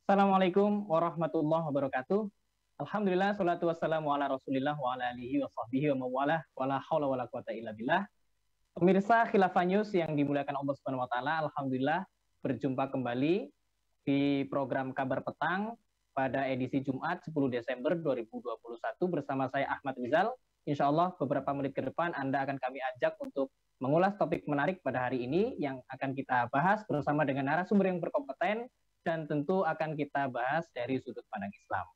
Assalamualaikum warahmatullahi wabarakatuh. Alhamdulillah, salatu wassalamu ala rasulillah wa ala alihi wa sahbihi wa mawalah wa la hawla wa la quwata illa billah. Pemirsa Khilafah News yang dimuliakan Allah Subhanahu wa taala, alhamdulillah berjumpa kembali di program Kabar Petang pada edisi Jumat 10 Desember 2021 bersama saya Ahmad Rizal. Insya Allah beberapa menit ke depan Anda akan kami ajak untuk mengulas topik menarik pada hari ini yang akan kita bahas bersama dengan narasumber yang berkompeten dan tentu akan kita bahas dari sudut pandang Islam.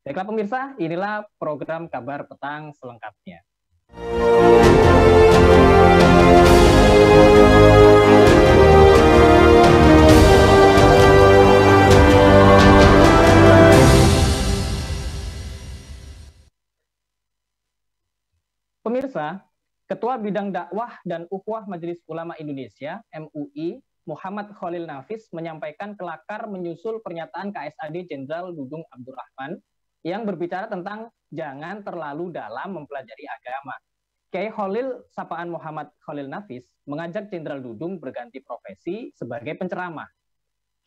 Baiklah pemirsa, inilah program Kabar Petang selengkapnya. Pemirsa, Ketua Bidang Dakwah dan Ukhuwah Majelis Ulama Indonesia (MUI) Muhammad Khalil Nafis menyampaikan kelakar menyusul pernyataan KSAD Jenderal Dudung Abdurrahman yang berbicara tentang jangan terlalu dalam mempelajari agama. Kiai Khalil sapaan Muhammad Khalil Nafis mengajak Jenderal Dudung berganti profesi sebagai penceramah.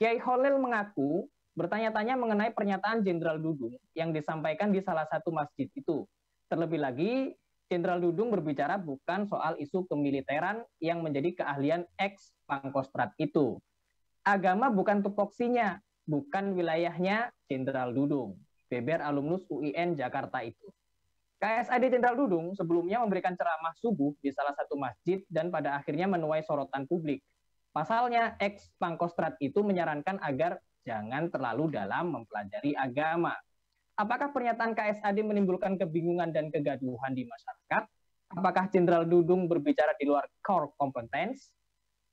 Kiai Khalil mengaku bertanya-tanya mengenai pernyataan Jenderal Dudung yang disampaikan di salah satu masjid itu. Terlebih lagi, Jenderal Dudung berbicara bukan soal isu kemiliteran yang menjadi keahlian ex-Pangkostrat itu. Agama bukan tupoksinya, bukan wilayahnya Jenderal Dudung. Beber alumnus UIN Jakarta itu. KSAD Jenderal Dudung sebelumnya memberikan ceramah subuh di salah satu masjid dan pada akhirnya menuai sorotan publik. Pasalnya, ex-Pangkostrat itu menyarankan agar jangan terlalu dalam mempelajari agama. Apakah pernyataan KSAD menimbulkan kebingungan dan kegaduhan di masyarakat? Apakah Jenderal Dudung berbicara di luar core competence?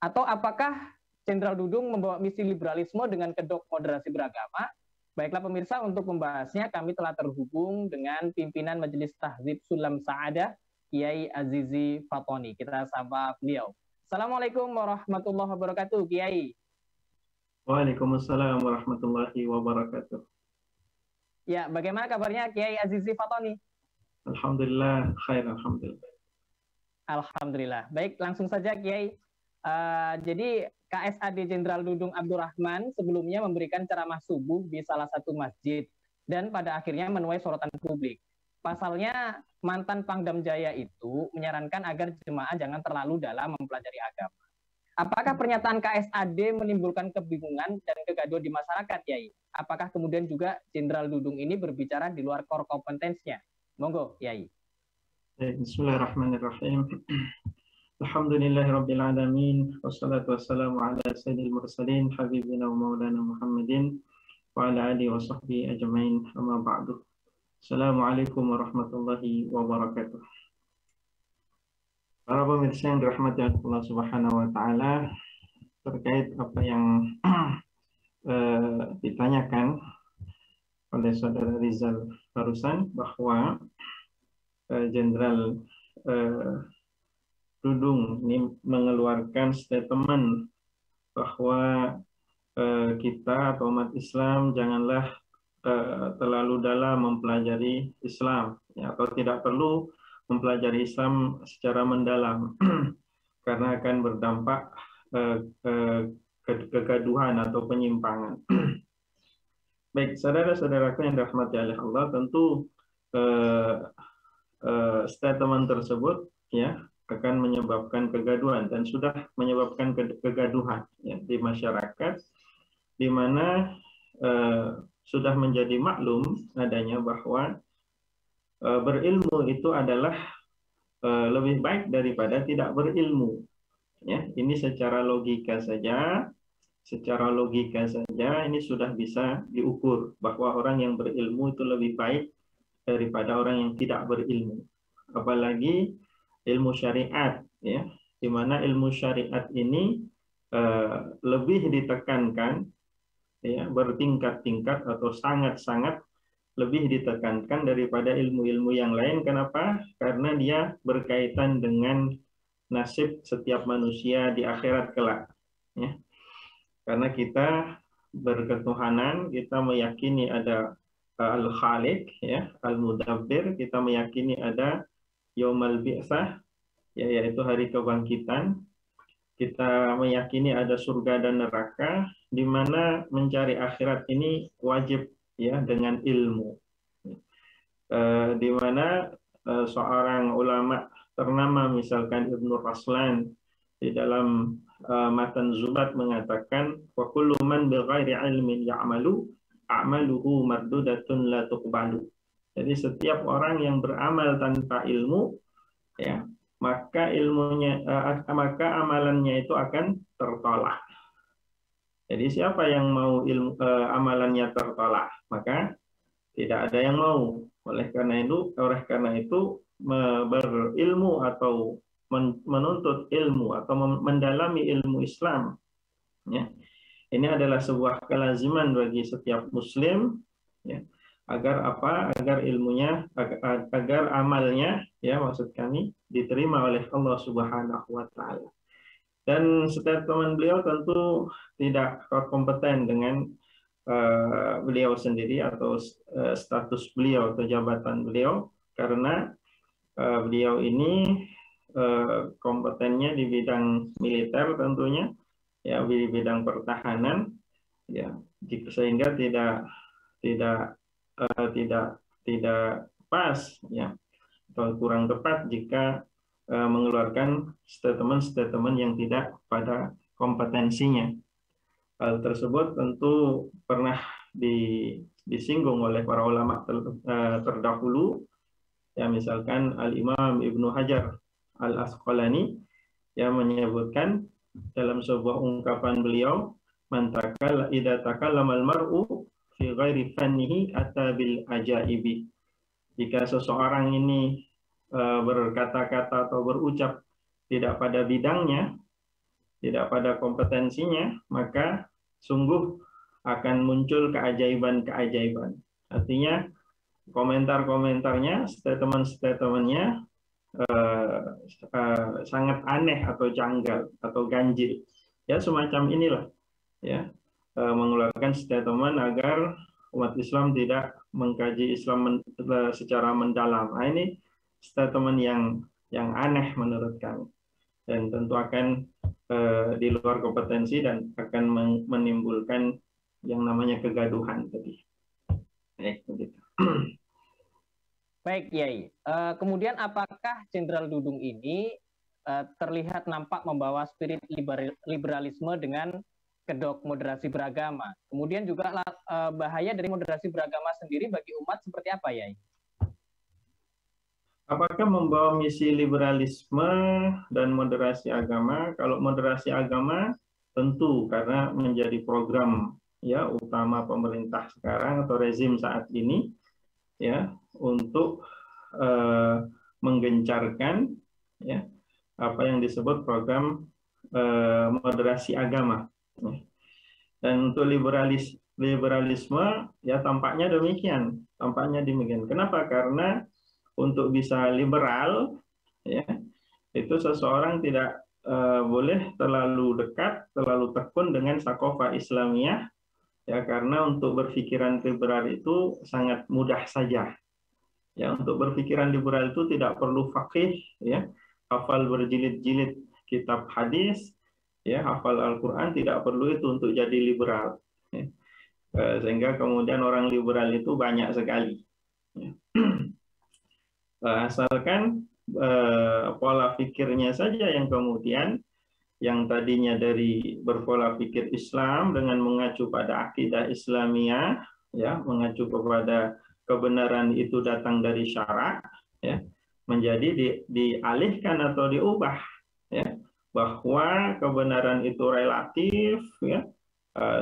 Atau apakah Jenderal Dudung membawa misi liberalisme dengan kedok moderasi beragama? Baiklah pemirsa, untuk membahasnya kami telah terhubung dengan pimpinan Majelis Tahdzib Sulam Sa'adah, Kiai Azizi Fatoni. Kita sapa beliau. Assalamualaikum warahmatullahi wabarakatuh, Kiai. Waalaikumsalam warahmatullahi wabarakatuh. Ya, bagaimana kabarnya Kiai Azizi Fatoni? Alhamdulillah, khair, alhamdulillah. Alhamdulillah. Baik, langsung saja Kiai. Jadi KSAD Jenderal Dudung Abdurrahman sebelumnya memberikan ceramah subuh di salah satu masjid dan pada akhirnya menuai sorotan publik. Pasalnya mantan Pangdam Jaya itu menyarankan agar jemaah jangan terlalu dalam mempelajari agama. Apakah pernyataan KSAD menimbulkan kebingungan dan kegaduhan di masyarakat, Yai? Apakah kemudian juga Jenderal Dudung ini berbicara di luar core kompetensnya? Monggo, Yai. Bismillahirrahmanirrahim. Alhamdulillahirabbil alamin wassalatu wassalamu ala sayyidil mursalin habibina wa maulana Muhammadin wa ala alihi wa sahbihi ajmain. Amma ba'du. Assalamualaikum warahmatullahi wabarakatuh. Para pemirsa yang dirahmati Allah Subhanahu wa taala, terkait apa yang ditanyakan oleh saudara Rizal barusan bahwa Jenderal Dudung ini mengeluarkan statement bahwa kita atau umat Islam janganlah terlalu dalam mempelajari Islam, ya, atau tidak perlu mempelajari Islam secara mendalam karena akan berdampak kegaduhan atau penyimpangan. Baik, saudara-saudaraku yang dirahmati oleh Allah, tentu statement tersebut ya akan menyebabkan kegaduhan dan sudah menyebabkan kegaduhan ya, di masyarakat, di mana sudah menjadi maklum adanya bahwa berilmu itu adalah lebih baik daripada tidak berilmu. Ya, ini secara logika saja ini sudah bisa diukur bahwa orang yang berilmu itu lebih baik daripada orang yang tidak berilmu. Apalagi ilmu syariat, ya, di mana ilmu syariat ini lebih ditekankan, ya, bertingkat-tingkat atau sangat-sangat lebih ditekankan daripada ilmu-ilmu yang lain. Kenapa? Karena dia berkaitan dengan nasib setiap manusia di akhirat kelak. Ya. Karena kita berketuhanan, kita meyakini ada Al-Khaliq, ya, Al-Mudabbir, kita meyakini ada Yaumal Bi'tsah, ya, yaitu hari kebangkitan. kita meyakini ada surga dan neraka, di mana mencari akhirat ini wajib ya dengan ilmu. Di mana seorang ulama ternama misalkan Ibnu Raslan di dalam matan Zubat mengatakan wa kullu man bighairi ilmin ya'malu a'maluhu mardudatun la tuqbalu. Jadi setiap orang yang beramal tanpa ilmu ya, maka maka amalannya itu akan tertolak. Jadi siapa yang mau amalannya tertolak, maka tidak ada yang mau. Oleh karena itu berilmu atau menuntut ilmu atau mendalami ilmu Islam, ya, ini adalah sebuah kelaziman bagi setiap Muslim, ya, agar apa? Agar ilmunya, agar amalnya, ya, maksud kami diterima oleh Allah Subhanahu Wa Taala. Dan statement beliau tentu tidak kompeten dengan beliau sendiri atau status beliau atau jabatan beliau, karena beliau ini kompetennya di bidang militer tentunya, ya, di bidang pertahanan, ya, sehingga tidak pas, ya, atau kurang tepat jika mengeluarkan statement-statement yang tidak pada kompetensinya. Hal tersebut tentu pernah disinggung oleh para ulama terdahulu, ya, misalkan Al-Imam Ibnu Hajar Al-Asqalani yang menyebutkan dalam sebuah ungkapan beliau, man idza takallama al-mar'u fi ghairi fannihi ata bil ajaibi. Jika seseorang ini berkata-kata atau berucap tidak pada bidangnya, tidak pada kompetensinya, maka sungguh akan muncul keajaiban-keajaiban. Artinya komentar-komentarnya, statement-statementnya sangat aneh atau janggal atau ganjil. Ya, semacam inilah, ya, mengeluarkan statement agar umat Islam tidak mengkaji Islam secara mendalam. Nah, ini statement yang aneh menurut kami, dan tentu akan di luar kompetensi dan akan menimbulkan yang namanya kegaduhan tadi. Begitu. Baik, Yai. Kemudian apakah Jenderal Dudung ini terlihat nampak membawa spirit liberalisme dengan kedok moderasi beragama? Kemudian juga bahaya dari moderasi beragama sendiri bagi umat seperti apa, Yai? Apakah membawa misi liberalisme dan moderasi agama? Kalau moderasi agama tentu, karena menjadi program, ya, utama pemerintah sekarang atau rezim saat ini, ya, untuk menggencarkan, ya, apa yang disebut program moderasi agama. Dan untuk liberalisme, ya, tampaknya demikian. Kenapa? Karena untuk bisa liberal, ya, itu seseorang tidak boleh terlalu dekat, terlalu tekun dengan sakofa Islamiyah, ya, karena untuk berpikiran liberal itu sangat mudah saja. Ya, untuk berpikiran liberal itu tidak perlu faqih, ya, hafal berjilid-jilid kitab hadis, ya, hafal Al-Quran, tidak perlu itu untuk jadi liberal. Ya. Sehingga kemudian orang liberal itu banyak sekali. Ya. Asalkan pola pikirnya saja yang kemudian, yang tadinya dari berpola pikir Islam dengan mengacu pada akidah Islamiyah, ya, mengacu kepada kebenaran itu datang dari syara, ya, menjadi dialihkan atau diubah, ya, bahwa kebenaran itu relatif, ya,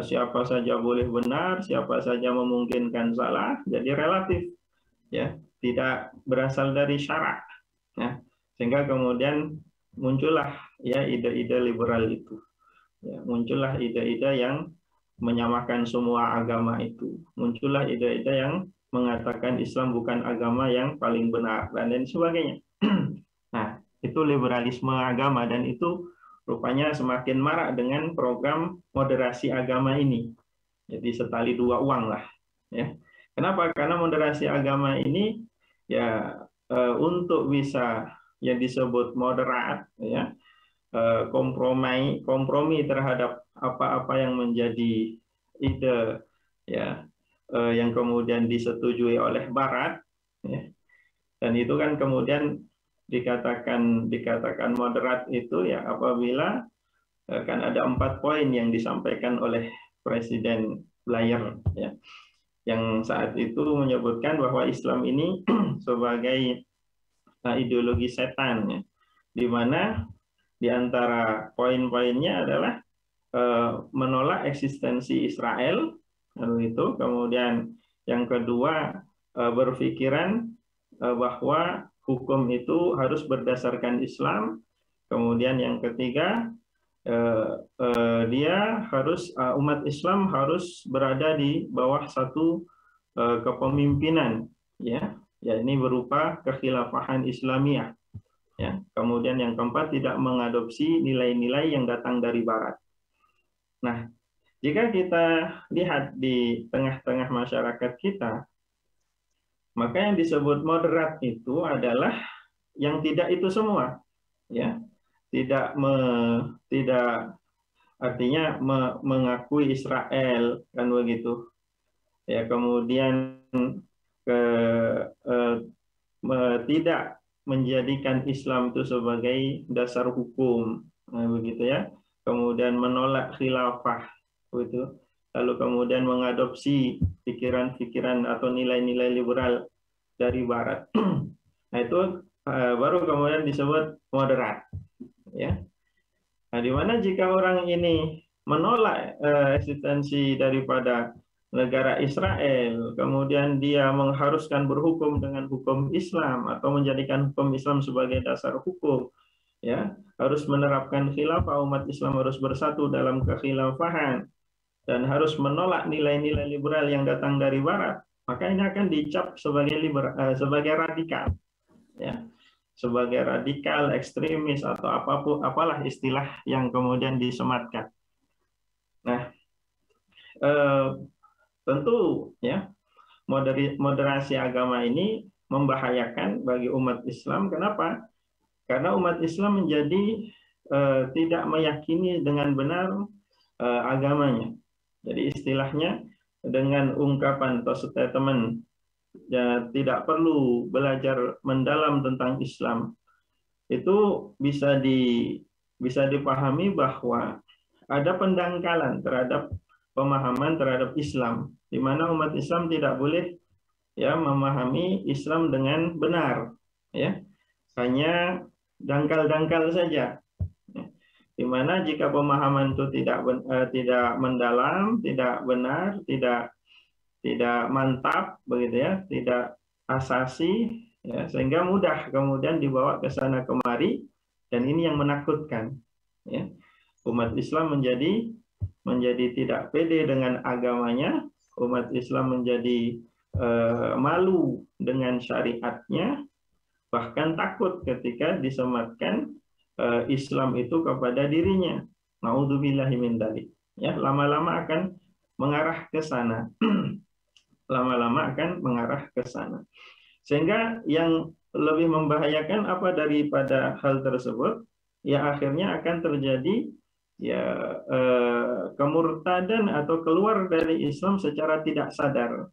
siapa saja boleh benar, siapa saja memungkinkan salah, jadi relatif, ya, tidak berasal dari syara, ya, sehingga kemudian muncullah, ya, ide-ide liberal itu, ya, muncullah ide-ide yang menyamakan semua agama itu, muncullah ide-ide yang mengatakan Islam bukan agama yang paling benar dan lain sebagainya. Nah, itu liberalisme agama, dan itu rupanya semakin marak dengan program moderasi agama ini. Jadi setali dua uang lah, ya. Kenapa? Karena moderasi agama ini, ya, untuk bisa yang disebut moderat, ya, kompromi terhadap apa-apa yang menjadi ide ya yang kemudian disetujui oleh Barat ya. Dan itu kan kemudian dikatakan moderat itu ya apabila kan ada 4 poin yang disampaikan oleh Presiden Blair ya, yang saat itu menyebutkan bahwa Islam ini sebagai ideologi setan ya, di mana di antara poin-poinnya adalah menolak eksistensi Israel, lalu itu kemudian yang kedua berpikiran bahwa hukum itu harus berdasarkan Islam, kemudian yang ketiga dia harus umat Islam harus berada di bawah satu kepemimpinan ya ini berupa kekhilafahan Islamiyah ya. Kemudian yang keempat tidak mengadopsi nilai-nilai yang datang dari Barat. Nah, jika kita lihat di tengah-tengah masyarakat kita, maka yang disebut moderat itu adalah yang tidak itu semua ya. Tidak artinya mengakui Israel kan begitu ya, kemudian tidak menjadikan Islam itu sebagai dasar hukum begitu ya, kemudian menolak khilafah begitu, lalu kemudian mengadopsi pikiran-pikiran atau nilai-nilai liberal dari Barat. Nah itu baru kemudian disebut moderat ya. Nah, di mana jika orang ini menolak eksistensi daripada negara Israel, kemudian dia mengharuskan berhukum dengan hukum Islam atau menjadikan hukum Islam sebagai dasar hukum, ya harus menerapkan khilafah, umat Islam harus bersatu dalam kekhilafahan dan harus menolak nilai-nilai liberal yang datang dari Barat, maka ini akan dicap sebagai radikal, ya, sebagai radikal, ekstremis atau apalah istilah yang kemudian disematkan. Nah, tentu ya moderasi agama ini membahayakan bagi umat Islam. Kenapa? Karena umat Islam menjadi tidak meyakini dengan benar agamanya. Jadi istilahnya dengan ungkapan atau statement ya, tidak perlu belajar mendalam tentang Islam, itu bisa dipahami bahwa ada pendangkalan terhadap pemahaman terhadap Islam, di mana umat Islam tidak boleh ya memahami Islam dengan benar, ya hanya dangkal-dangkal saja. Di mana jika pemahaman itu tidak mendalam, tidak benar, tidak mantap, begitu ya, tidak asasi, ya, sehingga mudah kemudian dibawa ke sana kemari, dan ini yang menakutkan. Ya. Umat Islam menjadi tidak pede dengan agamanya, umat Islam menjadi malu dengan syariatnya, bahkan takut ketika disematkan Islam itu kepada dirinya. Naudzubillahi min dzalik. Ya, lama-lama akan mengarah ke sana. Lama-lama akan mengarah ke sana. Sehingga yang lebih membahayakan apa daripada hal tersebut, ya akhirnya akan terjadi ya kemurtadan atau keluar dari Islam secara tidak sadar,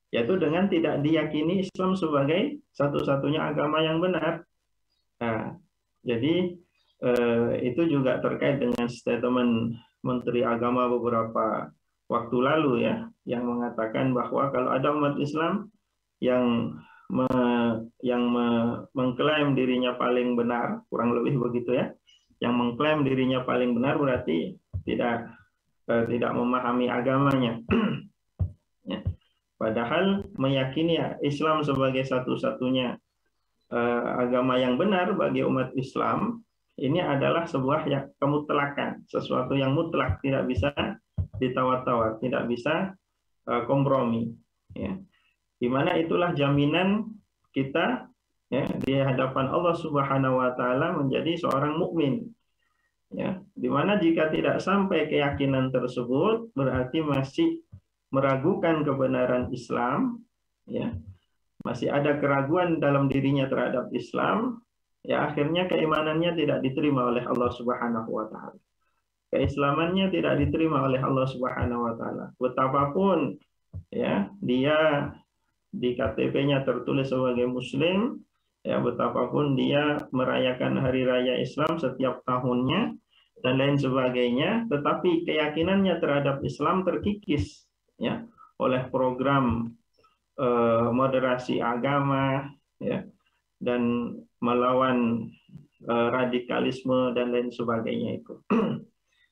yaitu dengan tidak diyakini Islam sebagai satu-satunya agama yang benar. Nah, jadi itu juga terkait dengan statement Menteri Agama beberapa waktu lalu ya, yang mengatakan bahwa kalau ada umat Islam yang mengklaim dirinya paling benar, kurang lebih begitu ya, yang mengklaim dirinya paling benar berarti tidak memahami agamanya. Ya. Padahal meyakini Islam sebagai satu-satunya agama yang benar bagi umat Islam, ini adalah sebuah kemutlakan, sesuatu yang mutlak, tidak bisa ditawar-tawar, tidak bisa kompromi. Ya. Di mana itulah jaminan kita ya, di hadapan Allah Subhanahu wa taala menjadi seorang mukmin. Ya, di mana jika tidak sampai keyakinan tersebut berarti masih meragukan kebenaran Islam, ya. Masih ada keraguan dalam dirinya terhadap Islam, ya akhirnya keimanannya tidak diterima oleh Allah Subhanahu wa taala. Keislamannya tidak diterima oleh Allah Subhanahu wa taala. Betapapun ya dia di KTP-nya tertulis sebagai muslim, ya betapapun dia merayakan hari raya Islam setiap tahunnya dan lain sebagainya, tetapi keyakinannya terhadap Islam terkikis ya oleh program moderasi agama ya dan melawan radikalisme dan lain sebagainya itu.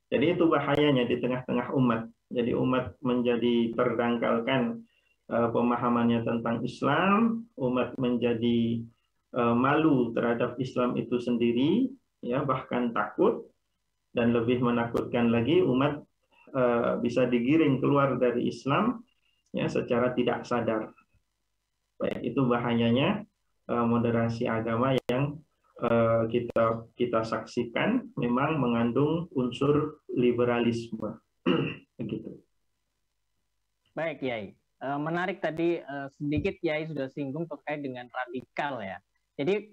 Jadi itu bahayanya di tengah-tengah umat. Jadi umat menjadi terdangkalkan pemahamannya tentang Islam, umat menjadi malu terhadap Islam itu sendiri, ya bahkan takut, dan lebih menakutkan lagi umat bisa digiring keluar dari Islam ya secara tidak sadar. Baik, itu bahayanya moderasi agama yang kita saksikan memang mengandung unsur liberalisme. Begitu. Baik, Yai. Menarik tadi sedikit Yai sudah singgung terkait dengan radikal ya. Jadi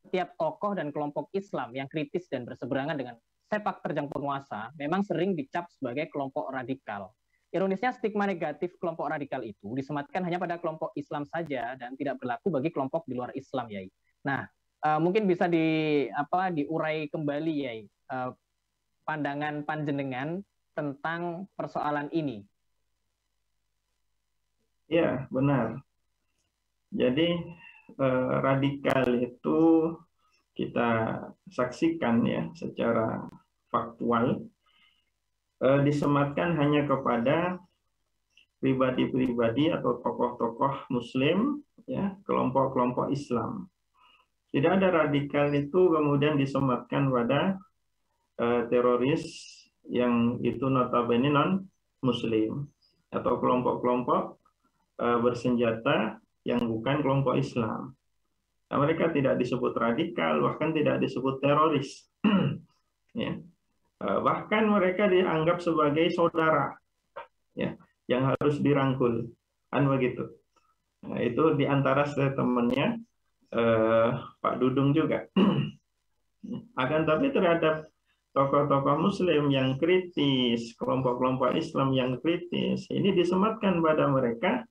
setiap tokoh dan kelompok Islam yang kritis dan berseberangan dengan sepak terjang penguasa memang sering dicap sebagai kelompok radikal. Ironisnya stigma negatif kelompok radikal itu disematkan hanya pada kelompok Islam saja dan tidak berlaku bagi kelompok di luar Islam, Yai. Nah, mungkin bisa diurai kembali, Yai, pandangan panjenengan tentang persoalan ini. Ya, benar. Jadi radikal itu kita saksikan ya secara faktual disematkan hanya kepada pribadi-pribadi atau tokoh-tokoh Muslim, ya kelompok-kelompok Islam. Tidak ada radikal itu kemudian disematkan pada teroris yang itu notabene non Muslim atau kelompok-kelompok bersenjata yang bukan kelompok Islam. Nah, mereka tidak disebut radikal, bahkan tidak disebut teroris. Ya. Bahkan mereka dianggap sebagai saudara, ya, yang harus dirangkul, kan begitu. Nah, itu diantara statementnya Pak Dudung juga. Akan tapi terhadap tokoh-tokoh Muslim yang kritis, kelompok-kelompok Islam yang kritis, ini disematkan pada mereka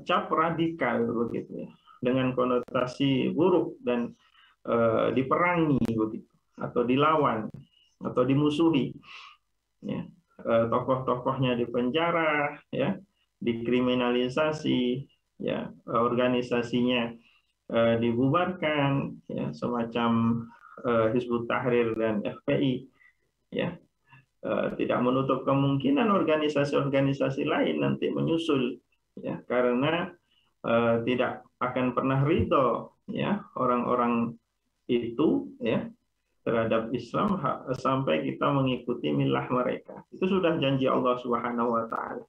cap radikal begitu ya, dengan konotasi buruk dan diperangi begitu, atau dilawan atau dimusuhi. Ya. Tokoh-tokohnya dipenjara, ya, dikriminalisasi, ya, organisasinya dibubarkan, ya, semacam Hizbut Tahrir dan FPI, ya. Tidak menutup kemungkinan organisasi-organisasi lain nanti menyusul, ya, karena tidak akan pernah ridho, ya, orang-orang itu, ya, terhadap Islam sampai kita mengikuti milah mereka. Itu sudah janji Allah Subhanahu wa taala.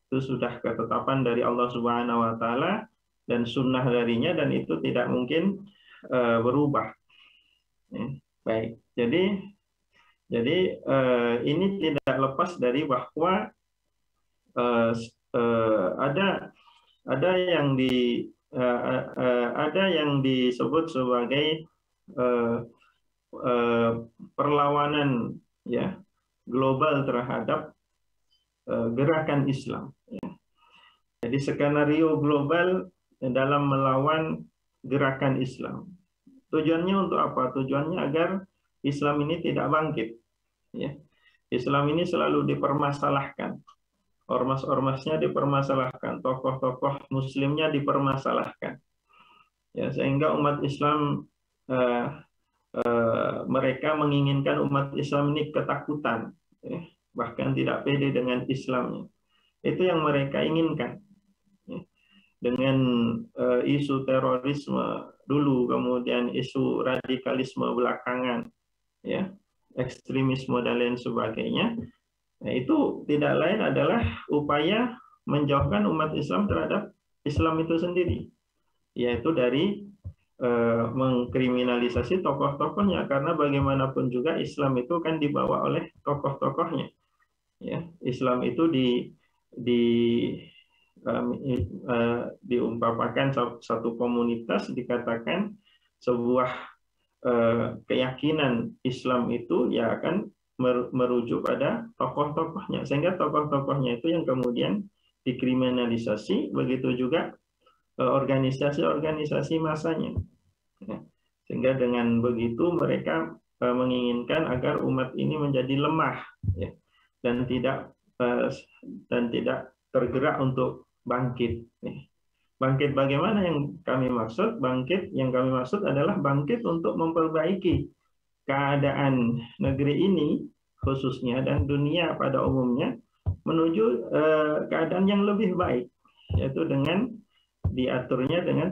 Itu sudah ketetapan dari Allah Subhanahu wa taala dan sunnah darinya, dan itu tidak mungkin berubah. Baik. Jadi ini tidak lepas dari bahwa ada yang disebut sebagai perlawanan, ya, global terhadap gerakan Islam. Ya. Jadi skenario global dalam melawan gerakan Islam. Tujuannya untuk apa? Tujuannya agar Islam ini tidak bangkit. Ya. Islam ini selalu dipermasalahkan. Ormas-ormasnya dipermasalahkan, tokoh-tokoh Muslimnya dipermasalahkan. Ya, sehingga umat Islam mereka menginginkan umat Islam ini ketakutan, ya, bahkan tidak pede dengan Islamnya. Itu yang mereka inginkan. Ya. Dengan isu terorisme dulu, kemudian isu radikalisme belakangan, ya, ekstremisme dan lain sebagainya. Nah, itu tidak lain adalah upaya menjauhkan umat Islam terhadap Islam itu sendiri, yaitu dari mengkriminalisasi tokoh-tokohnya, karena bagaimanapun juga Islam itu kan dibawa oleh tokoh-tokohnya. Ya, Islam itu diumpamakan satu komunitas dikatakan sebuah keyakinan Islam itu ya akan merujuk pada tokoh-tokohnya, sehingga tokoh-tokohnya itu yang kemudian dikriminalisasi, begitu juga organisasi-organisasi masanya. Sehingga dengan begitu mereka menginginkan agar umat ini menjadi lemah, ya, dan tidak tergerak untuk bangkit. Bangkit bagaimana yang kami maksud? Bangkit yang kami maksud adalah bangkit untuk memperbaiki keadaan negeri ini khususnya dan dunia pada umumnya menuju keadaan yang lebih baik, yaitu dengan diaturnya dengan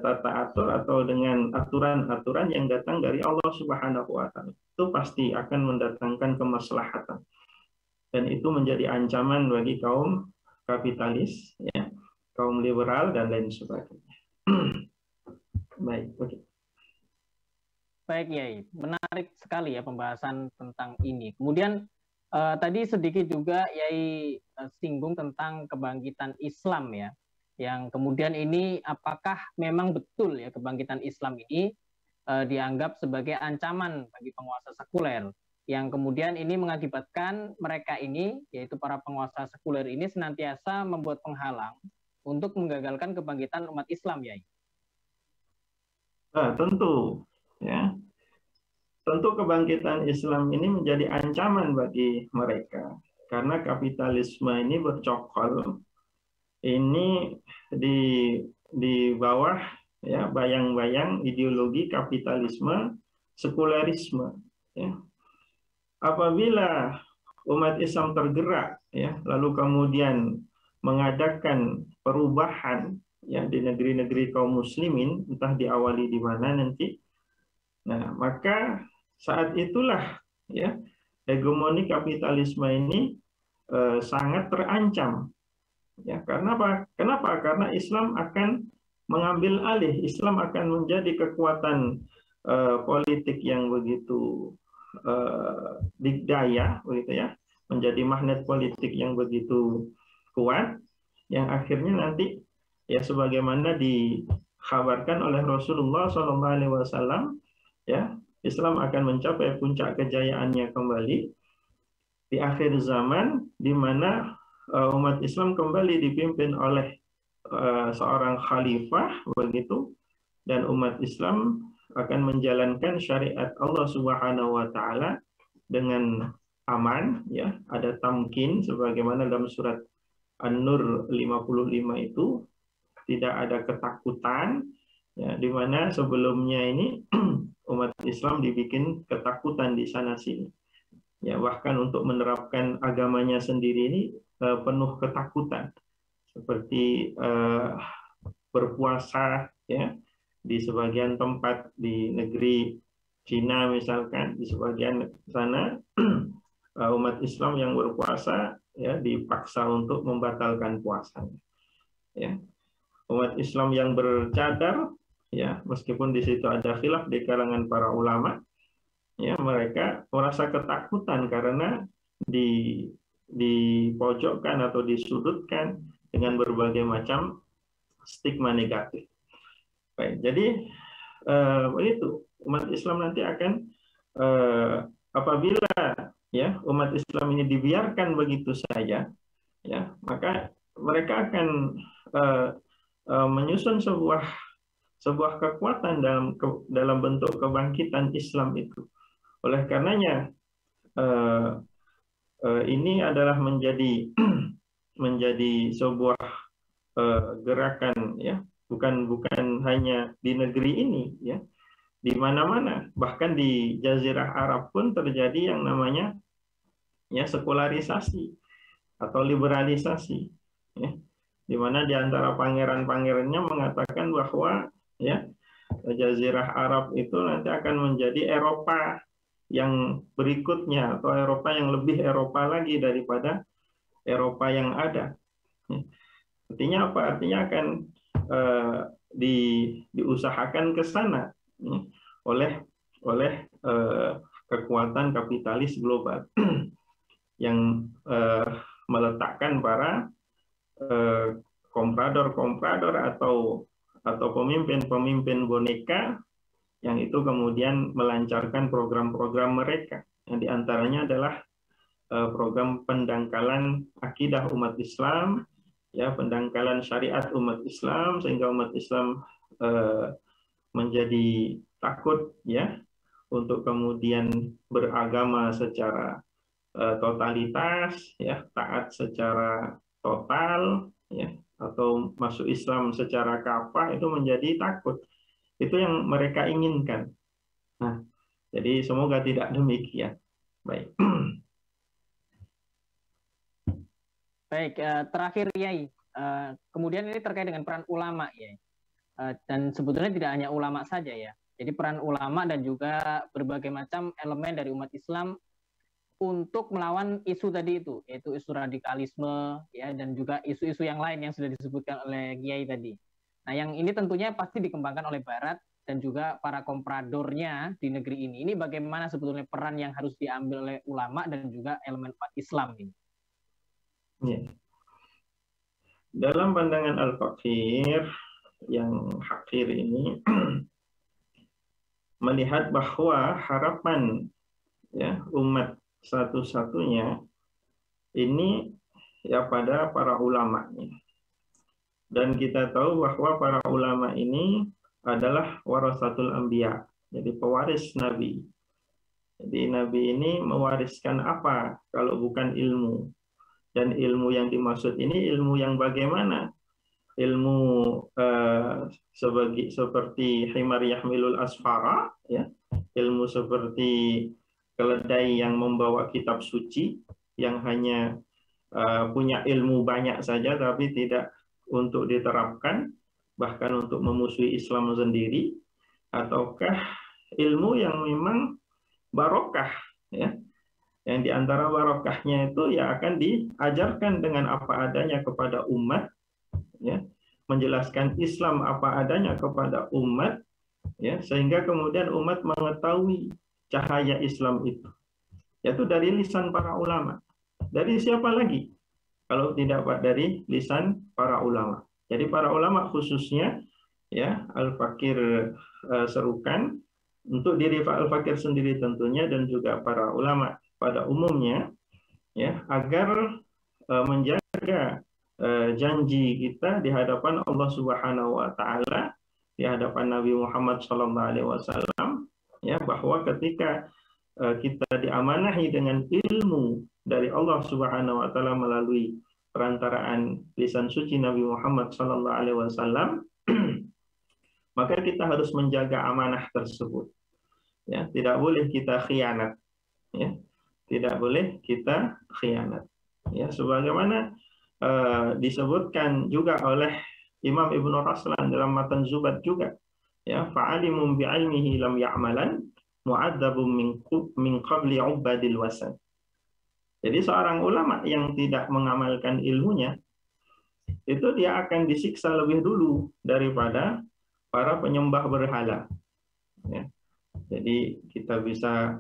tata atur atau dengan aturan-aturan yang datang dari Allah Subhanahu wa taala. Itu pasti akan mendatangkan kemaslahatan. Dan itu menjadi ancaman bagi kaum kapitalis, ya, kaum liberal dan lain sebagainya. Baik, oke. Baik, Yai. Menarik sekali ya pembahasan tentang ini. Kemudian tadi sedikit juga Yai singgung tentang kebangkitan Islam ya. Yang kemudian ini apakah memang betul ya kebangkitan Islam ini dianggap sebagai ancaman bagi penguasa sekuler, yang kemudian ini mengakibatkan mereka ini, yaitu para penguasa sekuler ini, senantiasa membuat penghalang untuk menggagalkan kebangkitan umat Islam, Yai. Tentu, ya. Tentu kebangkitan Islam ini menjadi ancaman bagi mereka karena kapitalisme ini bercokol ini di bawah ya bayang-bayang ideologi kapitalisme sekulerisme. Ya. Apabila umat Islam tergerak, ya, lalu kemudian mengadakan perubahan ya di negeri-negeri kaum muslimin, entah diawali di mana nanti. Nah, maka saat itulah ya hegemoni kapitalisme ini sangat terancam. Ya, karena apa? Kenapa? Karena Islam akan mengambil alih, Islam akan menjadi kekuatan politik yang begitu dikdaya, begitu ya, menjadi magnet politik yang begitu kuat, yang akhirnya nanti ya sebagaimana dikhabarkan oleh Rasulullah SAW, ya, Islam akan mencapai puncak kejayaannya kembali di akhir zaman, di mana umat Islam kembali dipimpin oleh seorang khalifah, begitu, dan umat Islam akan menjalankan syariat Allah Subhanahu wa taala dengan aman, ya, ada tamkin sebagaimana dalam surat An-Nur 55 itu, tidak ada ketakutan, ya, di mana sebelumnya ini umat Islam dibikin ketakutan di sana sini. Ya, bahkan untuk menerapkan agamanya sendiri ini penuh ketakutan. Seperti berpuasa ya di sebagian tempat di negeri Cina misalkan, di sebagian sana umat Islam yang berpuasa ya dipaksa untuk membatalkan puasanya. Ya. Umat Islam yang bercadar ya, meskipun di situ ada khilaf di kalangan para ulama, ya, mereka merasa ketakutan karena dipojokkan atau disudutkan dengan berbagai macam stigma negatif. Baik, jadi begitu umat Islam nanti akan apabila ya umat Islam ini dibiarkan begitu saja, ya, maka mereka akan menyusun sebuah kekuatan dalam bentuk kebangkitan Islam itu. Oleh karenanya ini adalah menjadi sebuah gerakan ya, bukan hanya di negeri ini ya, di mana-mana, bahkan di Jazirah Arab pun terjadi yang namanya ya sekularisasi atau liberalisasi ya, di mana di antara pangeran-pangerannya mengatakan bahwa ya Jazirah Arab itu nanti akan menjadi Eropa yang berikutnya, atau Eropa yang lebih Eropa lagi daripada Eropa yang ada. Artinya apa? Artinya akan diusahakan ke sana oleh kekuatan kapitalis global yang meletakkan para komprador-komprador atau pemimpin-pemimpin boneka yang itu kemudian melancarkan program-program mereka. Yang diantaranya adalah program pendangkalan akidah umat Islam, ya, pendangkalan syariat umat Islam sehingga umat Islam menjadi takut, ya, untuk kemudian beragama secara totalitas, ya, taat secara total, ya, atau masuk Islam secara kafah, itu menjadi takut. Itu yang mereka inginkan. Nah, jadi semoga tidak demikian. Baik. Baik, terakhir Yai. Kemudian ini terkait dengan peran ulama, Yai. Dan sebetulnya tidak hanya ulama saja, ya. Jadi peran ulama dan juga berbagai macam elemen dari umat Islam untuk melawan isu tadi itu, yaitu isu radikalisme, ya, dan juga isu-isu yang lain yang sudah disebutkan oleh Kiai tadi. Nah, yang ini tentunya pasti dikembangkan oleh Barat dan juga para kompradornya di negeri ini. Ini bagaimana sebetulnya peran yang harus diambil oleh ulama dan juga elemen umat Islam ini? Ya. Dalam pandangan Al-Fakir, yang Hakir ini melihat bahwa harapan, ya, umat satu-satunya ini, ya, pada para ulamanya. Dan kita tahu bahwa para ulama ini adalah warasatul anbiya, jadi pewaris nabi. Jadi nabi ini mewariskan apa kalau bukan ilmu? Dan ilmu yang dimaksud ini ilmu yang bagaimana? Ilmu seperti himar yahmilul asfara, ya, ilmu seperti keledai yang membawa kitab suci, yang hanya punya ilmu banyak saja tapi tidak untuk diterapkan, bahkan untuk memusuhi Islam sendiri, ataukah ilmu yang memang barokah, ya, yang diantara barokahnya itu ya akan diajarkan dengan apa adanya kepada umat, ya, menjelaskan Islam apa adanya kepada umat, ya, sehingga kemudian umat mengetahui cahaya Islam itu, yaitu dari lisan para ulama. Dari siapa lagi kalau tidak dari lisan para ulama? Jadi para ulama khususnya, ya, Al-Fakir serukan untuk diri Al-Fakir sendiri tentunya dan juga para ulama pada umumnya, ya, agar menjaga janji kita di hadapan Allah Subhanahu wa taala, di hadapan Nabi Muhammad SAW, ya, bahwa ketika kita diamanahi dengan ilmu dari Allah Subhanahu wa taala melalui perantaraan lisan suci Nabi Muhammad SAW, maka kita harus menjaga amanah tersebut. Ya, tidak boleh kita khianat, ya. Tidak boleh kita khianat. Ya, sebagaimana disebutkan juga oleh Imam Ibnu Raslan dalam Matan Zubat juga, ya, fa'alimun bi'ilmihi lam ya'malan mu'adzabun min qabli ubadil wasan. Jadi seorang ulama yang tidak mengamalkan ilmunya itu dia akan disiksa lebih dulu daripada para penyembah berhala, ya. Jadi kita bisa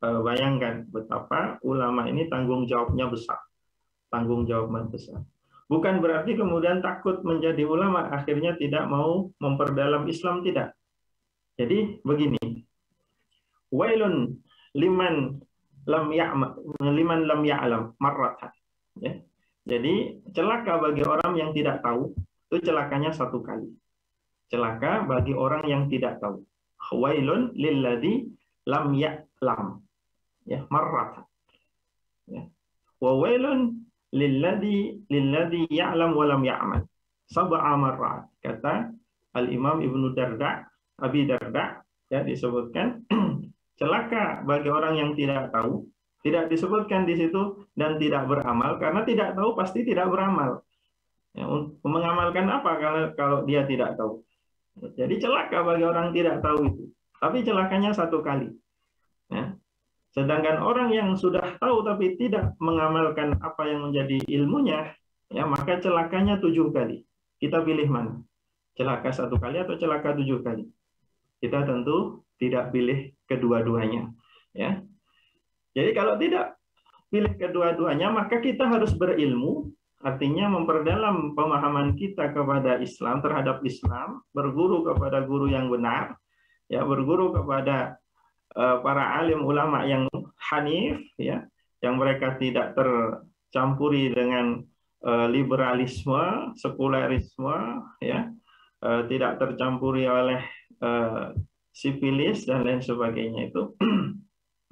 bayangkan betapa ulama ini tanggung jawabnya besar. Tanggung jawabnya besar. Bukan berarti kemudian takut menjadi ulama, akhirnya tidak mau memperdalam Islam, tidak. Jadi begini, wailun liman lam ya'lam marratan. Ya. Jadi celaka bagi orang yang tidak tahu, itu celakanya satu kali. Celaka bagi orang yang tidak tahu. Wailun lilladzi lam ya'lam. Ya, marratan. Ya. Wa wailun lilladzi ya'lam wa lam ya'mal. Sab'a marrat. Kata Al-Imam Ibnu Darda, Abi Darda, ya, disebutkan celaka bagi orang yang tidak tahu, tidak disebutkan di situ dan tidak beramal, karena tidak tahu pasti tidak beramal. Ya, mengamalkan apa kalau dia tidak tahu? Jadi celaka bagi orang tidak tahu itu. Tapi celakanya satu kali. Ya. Sedangkan orang yang sudah tahu tapi tidak mengamalkan apa yang menjadi ilmunya, ya, maka celakanya 7 kali. Kita pilih mana? Celaka 1 kali atau celaka 7 kali? Kita tentu tidak pilih kedua-duanya. Ya. Jadi kalau tidak pilih kedua-duanya, maka kita harus berilmu artinya memperdalam pemahaman kita kepada Islam, terhadap Islam, berguru kepada guru yang benar, ya, berguru kepada para alim ulama yang hanif, ya, yang mereka tidak tercampuri dengan liberalisme, sekularisme, ya, tidak tercampuri oleh sipilis dan lain sebagainya itu.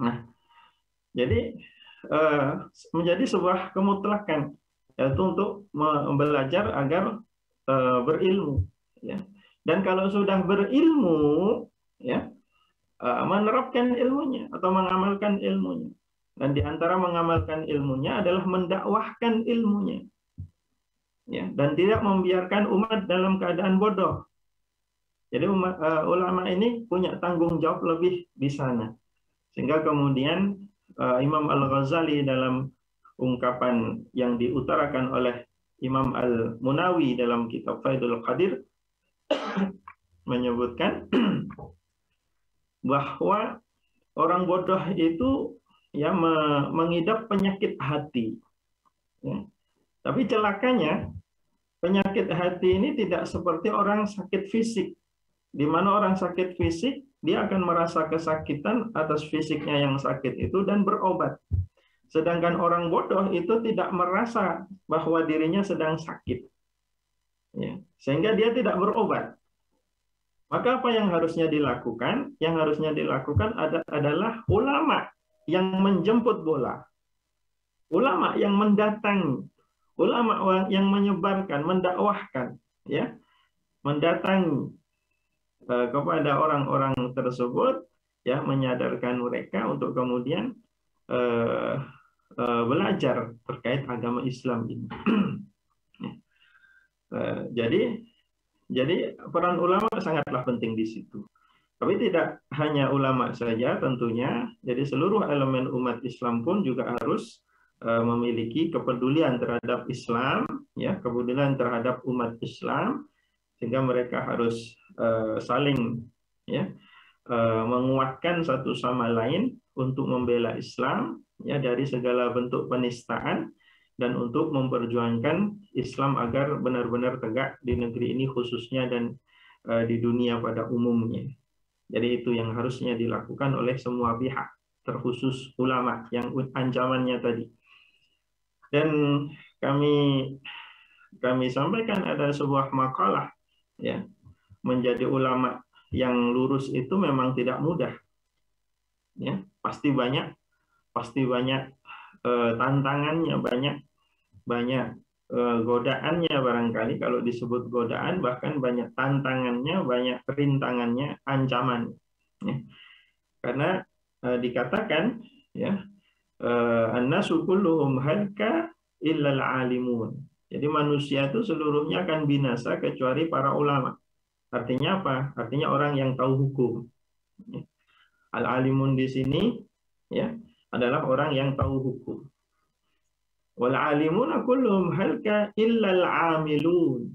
Nah, jadi menjadi sebuah kemutlakan, yaitu untuk belajar agar berilmu, ya. Dan kalau sudah berilmu, ya, menerapkan ilmunya atau mengamalkan ilmunya. Dan di antara mengamalkan ilmunya adalah mendakwahkan ilmunya, ya, dan tidak membiarkan umat dalam keadaan bodoh. Jadi ulama ini punya tanggung jawab lebih di sana. Sehingga kemudian Imam Al-Ghazali dalam ungkapan yang diutarakan oleh Imam Al-Munawi dalam kitab Faidul Qadir menyebutkan bahwa orang bodoh itu, ya, mengidap penyakit hati, ya. Tapi celakanya penyakit hati ini tidak seperti orang sakit fisik, di mana orang sakit fisik dia akan merasa kesakitan atas fisiknya yang sakit itu dan berobat. Sedangkan orang bodoh itu tidak merasa bahwa dirinya sedang sakit, ya, sehingga dia tidak berobat. Maka apa yang harusnya dilakukan? Yang harusnya dilakukan adalah ulama yang menjemput bola, ulama yang mendatangi, ulama yang menyebarkan, mendakwahkan, ya, mendatangi kepada orang-orang tersebut, ya, menyadarkan mereka untuk kemudian belajar terkait agama Islam ini. Jadi peran ulama sangatlah penting di situ. Tapi tidak hanya ulama saja tentunya. Jadi seluruh elemen umat Islam pun juga harus memiliki kepedulian terhadap Islam, ya, kepedulian terhadap umat Islam, sehingga mereka harus saling, ya, menguatkan satu sama lain untuk membela Islam, ya, dari segala bentuk penistaan dan untuk memperjuangkan Islam agar benar-benar tegak di negeri ini khususnya dan di dunia pada umumnya. Jadi itu yang harusnya dilakukan oleh semua pihak, terkhusus ulama yang ancamannya tadi. Dan kami sampaikan ada sebuah makalah, ya, menjadi ulama yang lurus itu memang tidak mudah, ya, pasti banyak tantangannya, banyak godaannya barangkali. Kalau disebut godaan, bahkan banyak tantangannya, banyak rintangannya, ancaman, ya. Karena dikatakan, ya, an-nasu kulluhum halka illal alimun. Jadi manusia itu seluruhnya akan binasa kecuali para ulama. Artinya apa? Artinya orang yang tahu hukum. Al-alimun di sini, ya, adalah orang yang tahu hukum. Wal alimuna kulluhum halka illal amilun.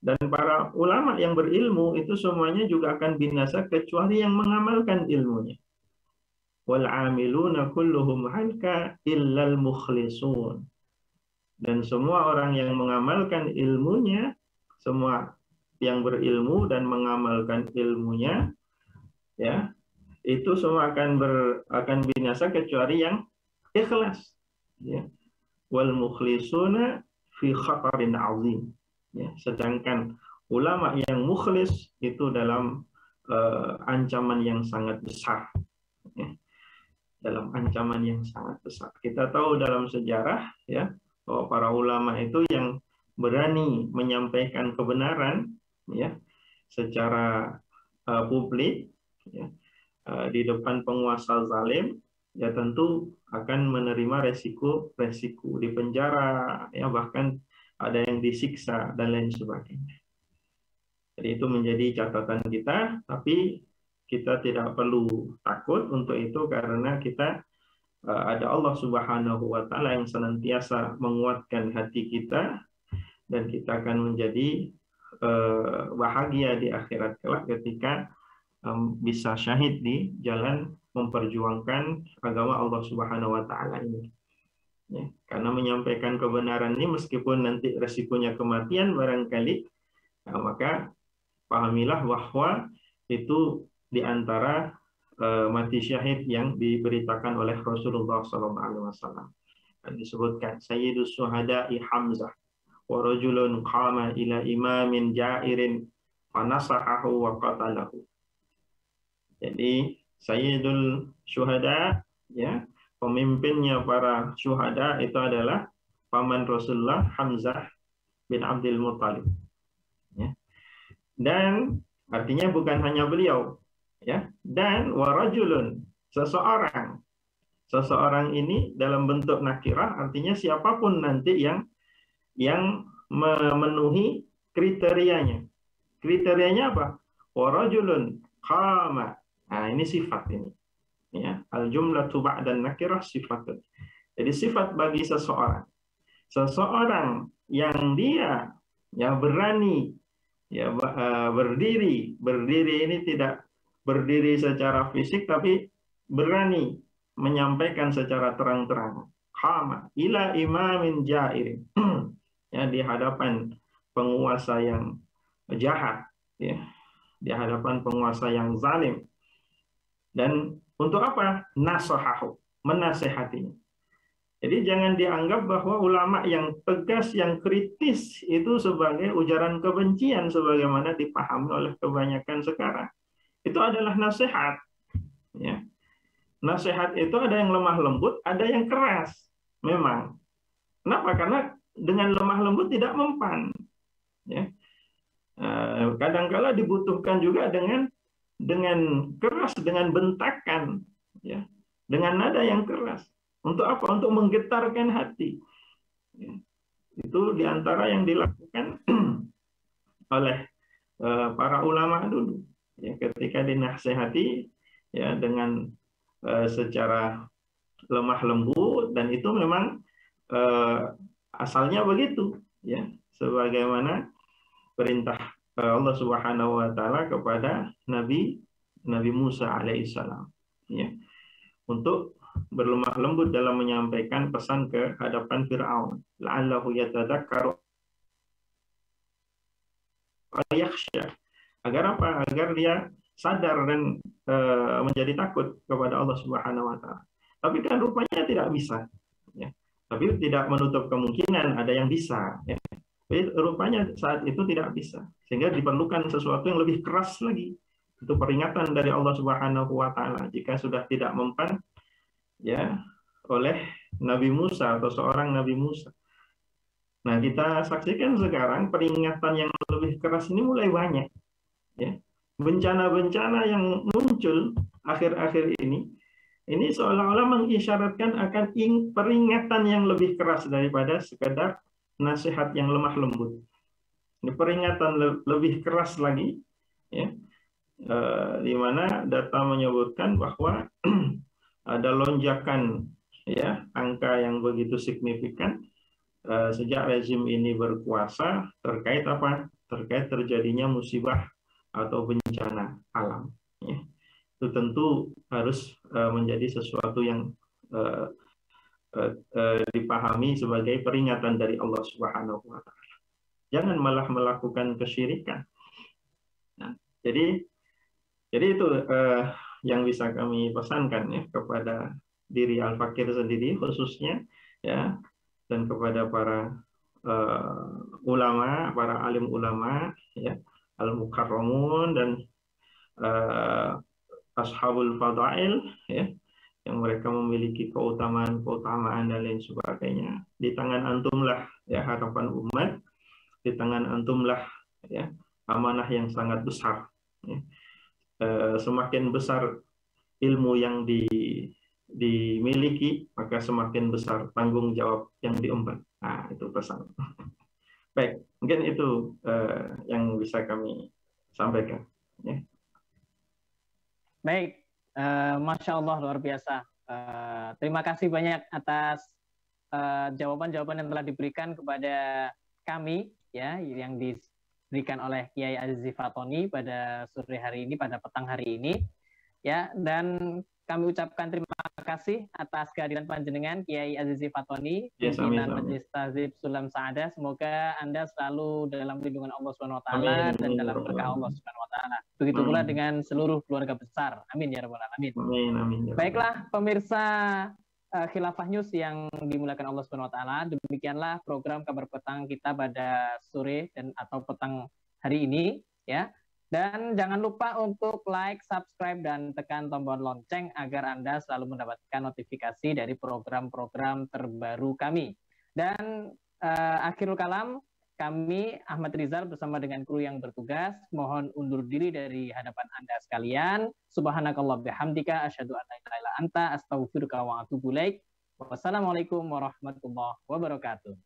Dan para ulama yang berilmu itu semuanya juga akan binasa kecuali yang mengamalkan ilmunya. Wal amiluna kulluhum halka illal mukhlisun. Dan semua orang yang mengamalkan ilmunya, semua yang berilmu dan mengamalkan ilmunya, ya, itu semua akan binasa kecuali yang ikhlas, ya. Wal mukhlisuna fi khatarin azim, ya. Sedangkan ulama yang mukhlis itu dalam ancaman yang sangat besar, ya. Dalam ancaman yang sangat besar. Kita tahu dalam sejarah, ya, bahwa para ulama itu yang berani menyampaikan kebenaran, ya, secara publik, ya, di depan penguasa zalim, ya, tentu akan menerima resiko di penjara, ya, bahkan ada yang disiksa dan lain sebagainya. Jadi itu menjadi catatan kita, tapi kita tidak perlu takut untuk itu karena kita ada Allah Subhanahu wa Ta'ala yang senantiasa menguatkan hati kita, dan kita akan menjadi bahagia di akhirat kelak ketika bisa syahid di jalan memperjuangkan agama Allah Subhanahu wa Ta'ala ini. Ya, karena menyampaikan kebenaran ini meskipun nanti resikonya kematian barangkali, nah, maka pahamilah bahwa itu di antara mati syahid yang diberitakan oleh Rasulullah SAW. Disebutkan Sayyidus Syuhada'i Hamzah wa rajulun qama ila imamin jairin fanasahahu wa qatalahu. Jadi Sayyidul Syuhada, ya, pemimpinnya para syuhada itu adalah paman Rasulullah Hamzah bin Abdul Muttalib. Ya. Dan artinya bukan hanya beliau, ya. Dan warajulun, seseorang. Seseorang ini dalam bentuk nakirah artinya siapapun nanti yang memenuhi kriterianya. Kriterianya apa? Warajulun qama. Nah, ini sifat ini. Ya, al-jumlatu ba'dan nakirah sifatun. Jadi sifat bagi seseorang. Seseorang yang dia ya berani ya berdiri. Berdiri ini tidak berdiri secara fisik tapi berani menyampaikan secara terang-terangan. Qama ila imamin jairin. Ya, di hadapan penguasa yang jahat, ya. Di hadapan penguasa yang zalim. Dan untuk apa? Nasahahu, menasehatinya. Jadi jangan dianggap bahwa ulama yang tegas, yang kritis itu sebagai ujaran kebencian sebagaimana dipahami oleh kebanyakan sekarang. Itu adalah nasihat. Ya. Nasihat itu ada yang lemah lembut, ada yang keras. Memang. Kenapa? Karena dengan lemah lembut tidak mempan. Ya. Kadang-kala dibutuhkan juga dengan keras, dengan bentakan, ya, dengan nada yang keras. Untuk apa? Untuk menggetarkan hati. Ya. Itu diantara yang dilakukan oleh para ulama dulu. Ya, ketika dinasehati, ya, dengan secara lemah lembut, dan itu memang asalnya begitu, ya, sebagaimana perintah Allah Subhanahu wa taala kepada Nabi Musa alaihissalam, ya, untuk berlemah lembut dalam menyampaikan pesan ke hadapan Firaun, la'allahu yatadzakkaru aw yakhsha. Agar apa? Agar dia sadar dan menjadi takut kepada Allah Subhanahu wa taala. Tapi kan rupanya tidak bisa, ya. Tapi tidak menutup kemungkinan ada yang bisa, ya. Tapi rupanya saat itu tidak bisa, sehingga diperlukan sesuatu yang lebih keras lagi. Itu peringatan dari Allah Subhanahu wa taala jika sudah tidak mempan, ya, oleh Nabi Musa atau seorang Nabi Musa. Nah, kita saksikan sekarang peringatan yang lebih keras ini mulai banyak, ya. Bencana-bencana yang muncul akhir-akhir ini seolah-olah mengisyaratkan akan peringatan yang lebih keras daripada sekedar nasihat yang lemah lembut. Ini peringatan lebih keras lagi, ya, di mana data menyebutkan bahwa ada lonjakan, ya, angka yang begitu signifikan sejak rezim ini berkuasa terkait apa? Terkait terjadinya musibah atau bencana alam. Ya. Itu tentu harus menjadi sesuatu yang dipahami sebagai peringatan dari Allah Subhanahu wa taala. Jangan malah melakukan kesyirikan. Nah, jadi itu yang bisa kami pesankan, ya, kepada diri Al-Fakir sendiri khususnya, ya, dan kepada para ulama, para alim ulama, ya, al-mukarramun dan ashabul fadail, ya, yang mereka memiliki keutamaan dan lain sebagainya. Di tangan antumlah, ya, harapan umat, di tangan antumlah, ya, amanah yang sangat besar. Ya. Semakin besar ilmu yang dimiliki, maka semakin besar tanggung jawab yang diemban. Nah, itu pesan. Baik, mungkin itu yang bisa kami sampaikan. Ya. Baik, Masya Allah, luar biasa. Terima kasih banyak atas jawaban-jawaban yang telah diberikan kepada kami, ya, yang diberikan oleh Kiai Azizi Fatoni pada sore hari ini, pada petang hari ini, ya. Dan kami ucapkan terima kasih atas kehadiran panjenengan Kiai Azizi Fatoni, Yes, pimpinan amin. Majelis Tahzib Sulam Sa'adah. Semoga Anda selalu dalam lindungan Allah Subhanahu wa Amin, taala dan amin, ya dalam Rabbal berkah Allah Alamin. Subhanahu wa taala. Begitu pula Amin. dengan seluruh keluarga besar. Amin ya rabbal alamin. Amin, amin, ya Rabbal Baiklah pemirsa Khilafah News yang dimuliakan Allah Subhanahu wa taala, demikianlah program kabar petang kita pada sore dan atau petang hari ini ya. Dan jangan lupa untuk like, subscribe, dan tekan tombol lonceng agar Anda selalu mendapatkan notifikasi dari program-program terbaru kami. Dan akhirul kalam, kami Ahmad Rizal bersama dengan kru yang bertugas mohon undur diri dari hadapan Anda sekalian. Subhanakallah bihamdika asyhadu an la ilaha illa anta astaghfiruka wa atubu ilaik. Wassalamualaikum warahmatullahi wabarakatuh.